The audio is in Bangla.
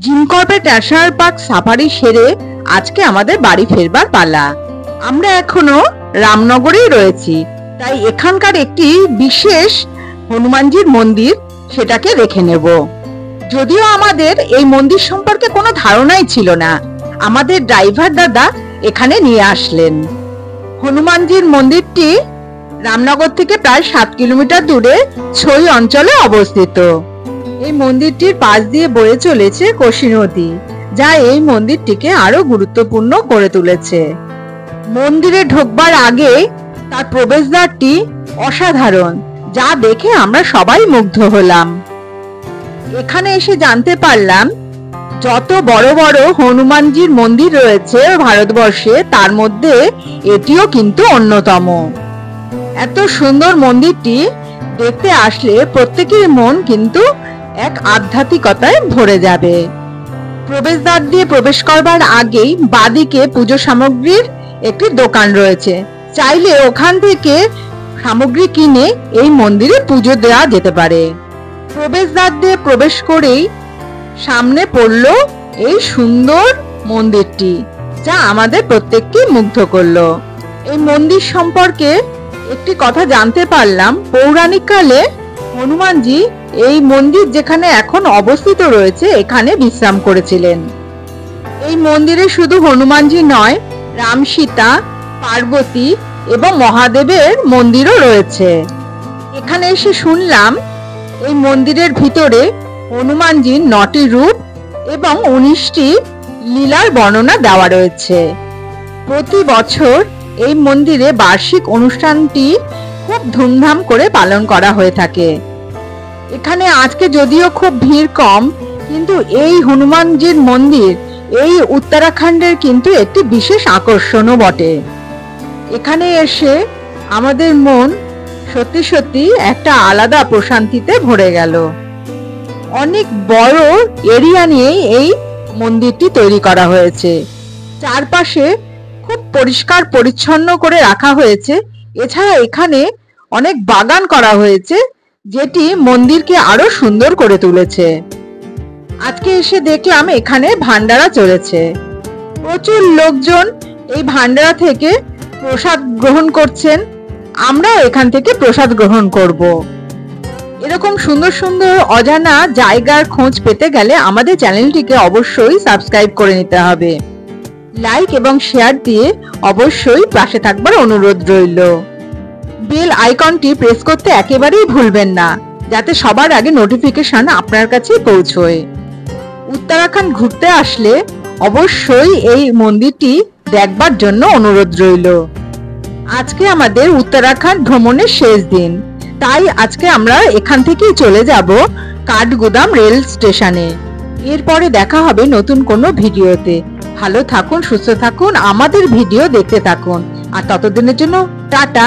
Gym Corbett national park safari সেরে আজকে আমাদের বাড়ি ফেরবার পালা। আমরা এখনো রামনগরেই রয়েছি, তাই এখানকার একটি বিশেষ হনুমানজির মন্দির সেটাকে দেখে নেব। যদিও আমাদের এই মন্দির সম্পর্কে কোনো ধারণাই ছিল না, আমাদের ড্রাইভার দাদা এখানে নিয়ে আসলেন। হনুমানজির মন্দিরটি রামনগর থেকে প্রায় 7 কিলোমিটার দূরে ছই অঞ্চলে অবস্থিত। এই মন্দিরটির পাশ দিয়ে বয়ে চলেছে কোশি নদী, যা এই মন্দিরটিকে আরো গুরুত্বপূর্ণ করে তুলেছে। মন্দিরে ঢোকবার আগে তার প্রবেশদ্বারটি অসাধারণ, যা দেখে আমরা সবাই মুগ্ধ হলাম। এখানে এসে জানতে পারলাম যত বড় বড় হনুমানজির মন্দির রয়েছে ভারতবর্ষে, তার মধ্যে এটিও কিন্তু অন্যতম। এত সুন্দর মন্দিরটি দেখতে আসলে প্রত্যেকের মন কিন্তু এক আধ্যাত্মিকতায় ভরে যাবে। প্রবেশদ্বার দিয়ে প্রবেশ করবার আগেই বাদিকে পুজো সামগ্রীর একটি দোকান রয়েছে, চাইলে ওখান থেকে সামগ্রী কিনে এই মন্দিরে পুজো দেওয়া যেতে পারে। প্রবেশদ্বার দিয়ে প্রবেশ করেই সামনে পড়লো এই সুন্দর মন্দিরটি, যা আমাদের প্রত্যেককে মুগ্ধ করলো। এই মন্দির সম্পর্কে একটি কথা জানতে পারলাম, পৌরাণিক কালে হনুমানজি এই মন্দির যেখানে এখন অবস্থিত রয়েছে এখানে বিশ্রাম করেছিলেন। এই মন্দিরে শুধু হনুমানজি নয়, রাম, সীতা, পার্বতী এবং মহাদেবের মন্দিরও রয়েছে। এখানে এসে শুনলাম এই মন্দিরের ভিতরে হনুমানজির 9টি রূপ এবং 19টি লীলার বর্ণনা দেওয়া রয়েছে। প্রতি বছর এই মন্দিরে বার্ষিক অনুষ্ঠানটি খুব ধুমধাম করে পালন করা হয়ে থাকে। এখানে আজকে যদিও খুব ভিড় কম, কিন্তু এই হনুমানজির মন্দির এই উত্তরাখণ্ডের কিন্তু একটি বিশেষ আকর্ষণও বটে। এখানে এসে আমাদের মন সত্যি সত্যি একটা আলাদা প্রশান্তিতে ভরে গেল। অনেক বড় এরিয়া নিয়ে এই মন্দিরটি তৈরি করা হয়েছে, চারপাশে খুব পরিষ্কার পরিচ্ছন্ন করে রাখা হয়েছে। এছাড়া এখানে অনেক বাগান করা হয়েছে, যেটি মন্দিরকে আরো সুন্দর করে তুলেছে। আজকে এসে দেখলাম এখানে ভান্ডারা চলেছে, প্রচুর লোকজন এই ভান্ডারা থেকে প্রসাদ গ্রহণ করছেন। আমরাও এখান থেকে প্রসাদ গ্রহণ করব। এরকম সুন্দর সুন্দর অজানা জায়গার খোঁজ পেতে গেলে আমাদের চ্যানেলটিকে অবশ্যই সাবস্ক্রাইব করে নিতে হবে। লাইক এবং শেয়ার দিয়ে অবশ্যই পাশে থাকবার অনুরোধ রইল। বেল আইকনটি প্রেস করতে একেবারেই ভুলবেন না, যাতে সবার আগে নোটিফিকেশন আপনার কাছে পৌঁছয়। উত্তরাখণ্ড ঘুরতে আসলে অবশ্যই এই মন্দিরটি দেখবার জন্য অনুরোধ রইল। আজকে আমাদের উত্তরাখণ্ড ভ্রমণের শেষ দিন, তাই আজকে আমরা এখান থেকেই চলে যাব কাঠগুদাম রেল স্টেশনে। এরপরে দেখা হবে নতুন কোনো ভিডিওতে। ভালো থাকুন, সুস্থ থাকুন, আমাদের ভিডিও দেখতে থাকুন, আর ততদিনের জন্য টাটা।